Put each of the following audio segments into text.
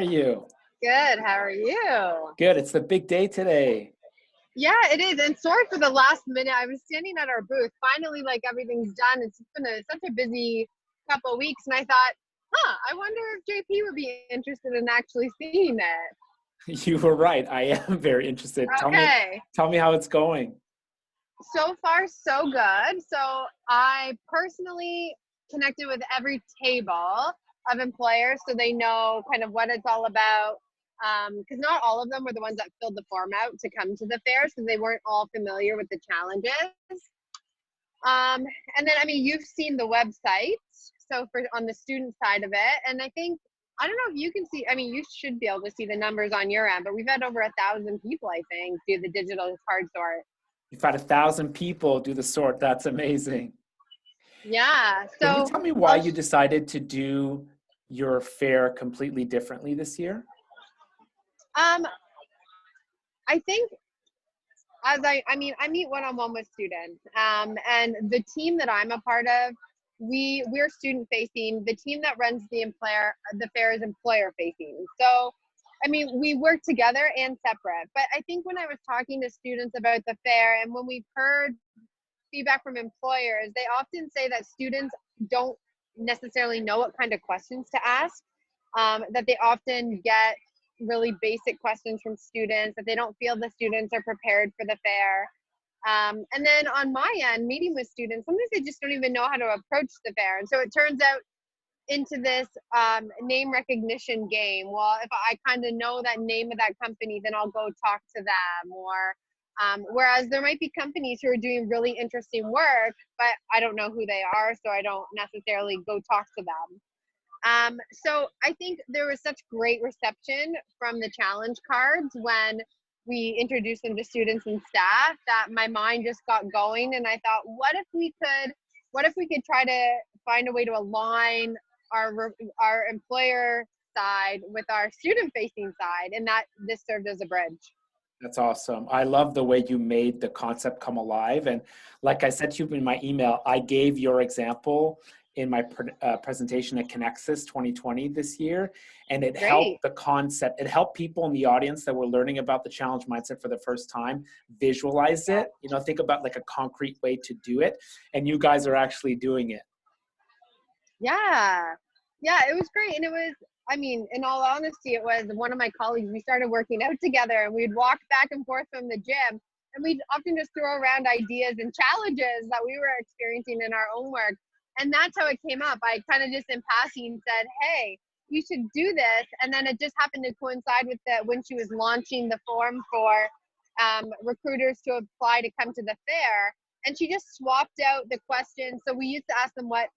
How are you? Good. How are you? Good. It's the big day today. Yeah, it is. And sorry for the last minute. I was standing at our booth. Finally, like everything's done. It's been such a busy couple of weeks, and I thought, I wonder if JP would be interested in actually seeing it. You were right. I am very interested. Okay. Tell me how it's going. So far, so good. So I personally connected with every table of employers so they know kind of what it's all about. Because not all of them were the ones that filled the form out to come to the fair, so they weren't all familiar with the challenges. And then, I mean, you've seen the website, so for on the student side of it, and I don't know if you can see. I mean, you should be able to see the numbers on your end, but we've had over 1,000 people, I think, do the digital card sort. You've had 1,000 people do the sort. That's amazing. Yeah. Can you So, tell me why you decided to do your fair completely differently this year? um, I think I mean, I meet one-on-one with students, and the team that I'm a part of, we're student facing. The team that runs the fair is employer facing. So, I mean, we work together and separate. But I think when I was talking to students about the fair, and when we've heard feedback from employers, they often say that students don't necessarily know what kind of questions to ask, that they often get really basic questions from students, that they don't feel the students are prepared for the fair. And then on my end, meeting with students, sometimes they just don't even know how to approach the fair. And so it turns out into this name recognition game. Well, if I kind of know that name of that company, then I'll go talk to them. Or whereas there might be companies who are doing really interesting work, but I don't know who they are, so I don't necessarily go talk to them. So I think there was such great reception from the challenge cards when we introduced them to students and staff that my mind just got going, and I thought, what if we could try to find a way to align our employer side with our student facing side, and that this served as a bridge. That's awesome. I love the way you made the concept come alive. And like I said to you in my email, I gave your example in my presentation at Connexus 2020 this year. And it helped the concept. It helped people in the audience that were learning about the challenge mindset for the first time visualize it, think about like a concrete way to do it. And you guys are actually doing it. Yeah, it was great. And it was, I mean, in all honesty, it was one of my colleagues. We started working out together, and we'd walk back and forth from the gym, and we'd often just throw around ideas and challenges that we were experiencing in our own work. And that's how it came up. I kind of just in passing said, hey, you should do this. And then it just happened to coincide with when she was launching the form for recruiters to apply to come to the fair. And she just swapped out the questions. So we used to ask them what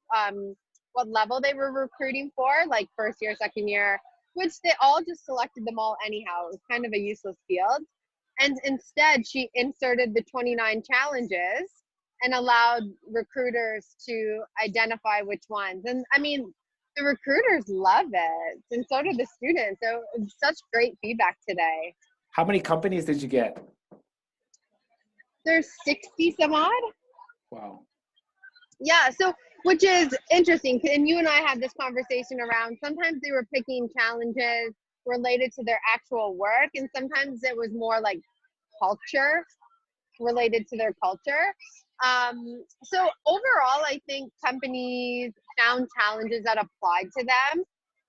level they were recruiting for, like first year, second year, which they all just selected them all anyhow. It was kind of a useless field. And instead, she inserted the 29 challenges and allowed recruiters to identify which ones. And I mean, the recruiters love it, and so did the students. So it's such great feedback today. How many companies did you get? There's 60 some odd. Wow. Yeah, so which is interesting. And you and I had this conversation around, sometimes they were picking challenges related to their actual work, and sometimes it was more like culture, related to their culture. So overall, I think companies found challenges that applied to them.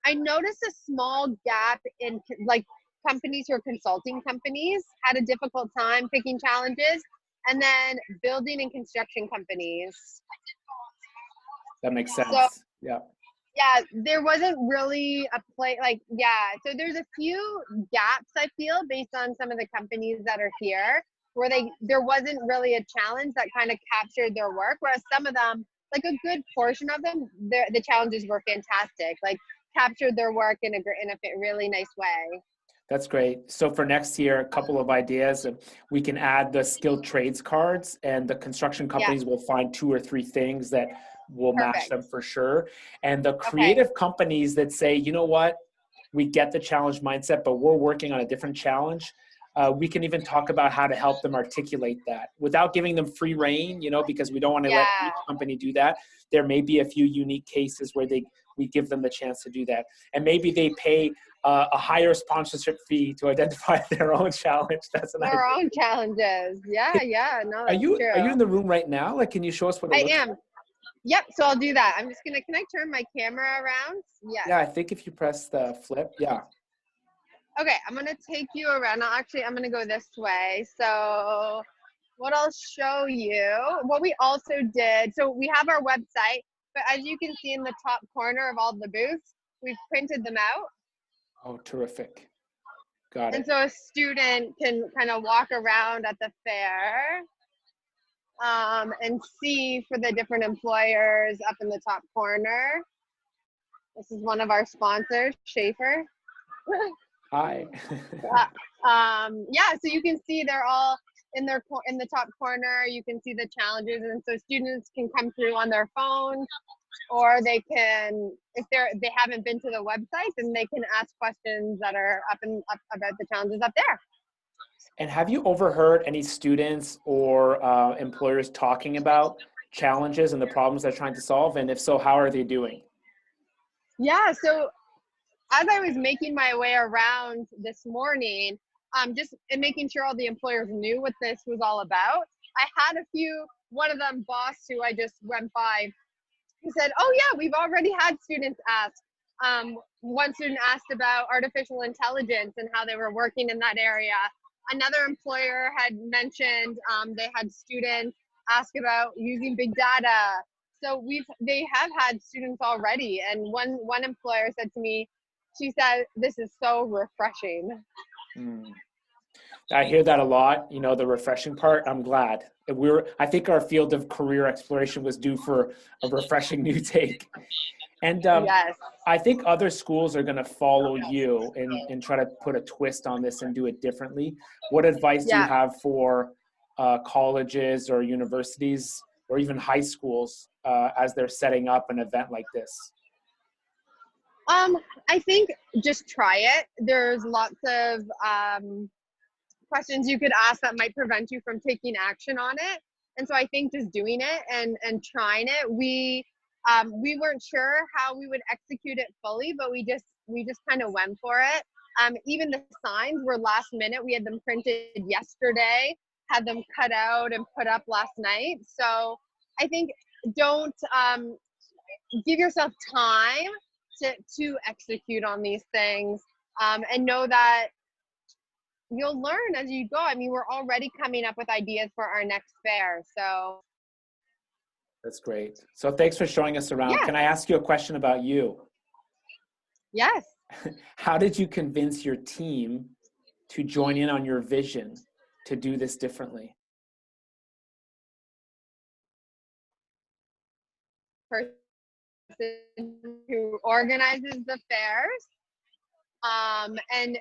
I noticed a small gap in like companies who are consulting companies had a difficult time picking challenges, and then building and construction companies. That makes sense. So, yeah, there wasn't really a play so there's a few gaps, I feel, based on some of the companies that are here, where there wasn't really a challenge that kind of captured their work, whereas some of them, like a good portion of them, the challenges were fantastic, like captured their work in a really nice way. That's great. So for next year, a couple of ideas. We can add the skilled trades cards, and the construction companies will find 2 or 3 things that will match them for sure. And the creative companies that say, you know what, we get the challenge mindset, but we're working on a different challenge. We can even talk about how to help them articulate that without giving them free reign, because we don't want to let each company do that. There may be a few unique cases where they we give them the chance to do that. And maybe they pay a higher sponsorship fee to identify their own challenge. That's an idea. Their own challenges. Yeah, yeah. No, that's true. Are you in the room right now? Like, can you show us what it looks like? I am. Yep. So I'll do that. I'm just gonna. Can I turn my camera around? Yes. Yeah, I think if you press the flip, yeah. Okay, I'm gonna take you around. I'm gonna go this way. So what I'll show you, what we also did, so we have our website, but as you can see in the top corner of all the booths, we've printed them out. Oh, terrific. Got it. And so a student can kind of walk around at the fair and see for the different employers up in the top corner. This is one of our sponsors, Schaefer. Hi. Yeah, so you can see they're all in the top corner. You can see the challenges, and so students can come through on their phones, or they can, if they haven't been to the website, then they can ask questions that are up about the challenges up there. And have you overheard any students or employers talking about challenges and the problems they're trying to solve? And if so, how are they doing? Yeah, so as I was making my way around this morning, just in making sure all the employers knew what this was all about, I had one of them, boss, who I just went by, who said, oh yeah, we've already had students ask. One student asked about artificial intelligence and how they were working in that area. Another employer had mentioned they had students ask about using big data. So they have had students already. And one employer said to me, she said, this is so refreshing. I hear that a lot, the refreshing part. I'm glad. I think our field of career exploration was due for a refreshing new take. And yes. I think other schools are going to follow you and try to put a twist on this and do it differently. What advice do you have for colleges or universities or even high schools as they're setting up an event like this? I think just try it. There's lots of questions you could ask that might prevent you from taking action on it. And so I think just doing it and trying it, we weren't sure how we would execute it fully, but we just kind of went for it. Even the signs were last minute. We had them printed yesterday, had them cut out and put up last night. So I think don't give yourself time to execute on these things, and know that you'll learn as you go. I mean, we're already coming up with ideas for our next fair. So that's great. So thanks for showing us around. Yeah. Can I ask you a question about you? Yes. How did you convince your team to join in on your vision to do this differently? Person who organizes the fairs, and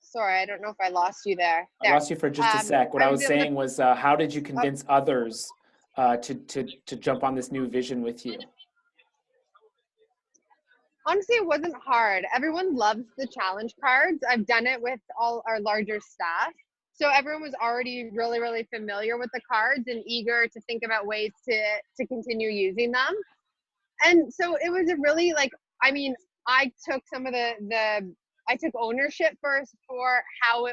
sorry, I don't know if I lost you there. I lost you for just a sec. What I was saying was, how did you convince others to jump on this new vision with you? Honestly, it wasn't hard. Everyone loves the challenge cards. I've done it with all our larger staff. So everyone was already really, really familiar with the cards and eager to think about ways to continue using them. And so it was a really I took some of I took ownership for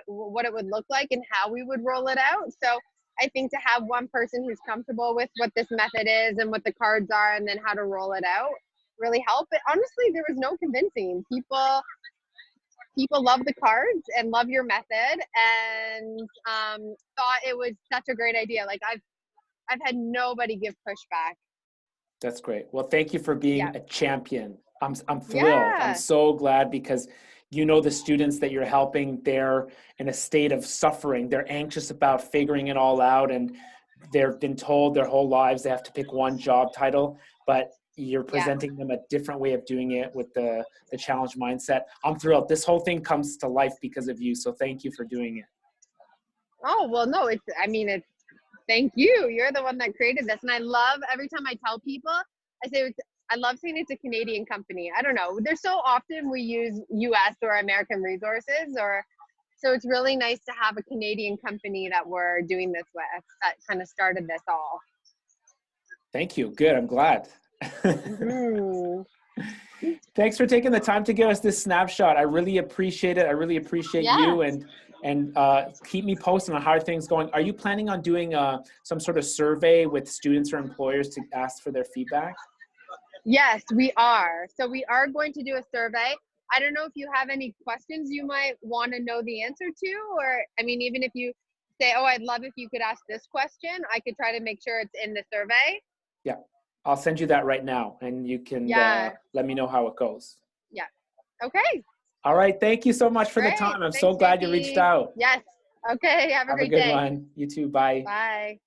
what it would look like and how we would roll it out. So I think to have one person who's comfortable with what this method is and what the cards are and then how to roll it out really helped. But honestly, there was no convincing. People love the cards and love your method and thought it was such a great idea. Like I've had nobody give pushback. That's great. Well, thank you for being a champion. I'm thrilled. Yeah. I'm so glad because the students that you're helping, they're in a state of suffering. They're anxious about figuring it all out, and they've been told their whole lives they have to pick one job title, but you're presenting them a different way of doing it with the challenge mindset. I'm thrilled. This whole thing comes to life because of you. So thank you for doing it. Oh, well, no, thank you. You're the one that created this. And I love, every time I tell people, I love saying it's a Canadian company. I don't know. There's so often we use US or American resources, or So it's really nice to have a Canadian company that we're doing this with that kind of started this all. Thank you. Good. I'm glad. Mm-hmm. Thanks for taking the time to give us this snapshot. I really appreciate it. I really appreciate you, and keep me posted on how are things going. Are you planning on doing some sort of survey with students or employers to ask for their feedback? Yes, we are. So we are going to do a survey. I don't know if you have any questions you might want to know the answer to, or I mean, even if you say, oh, I'd love if you could ask this question, I could try to make sure it's in the survey. Yeah, I'll send you that right now, and you can let me know how it goes. Yeah. Okay. All right. Thank you so much for the Great. time. I'm Thanks, so glad you reached JP. out. Yes. Okay. Have a Have a great good day. one. You too. Bye. Bye.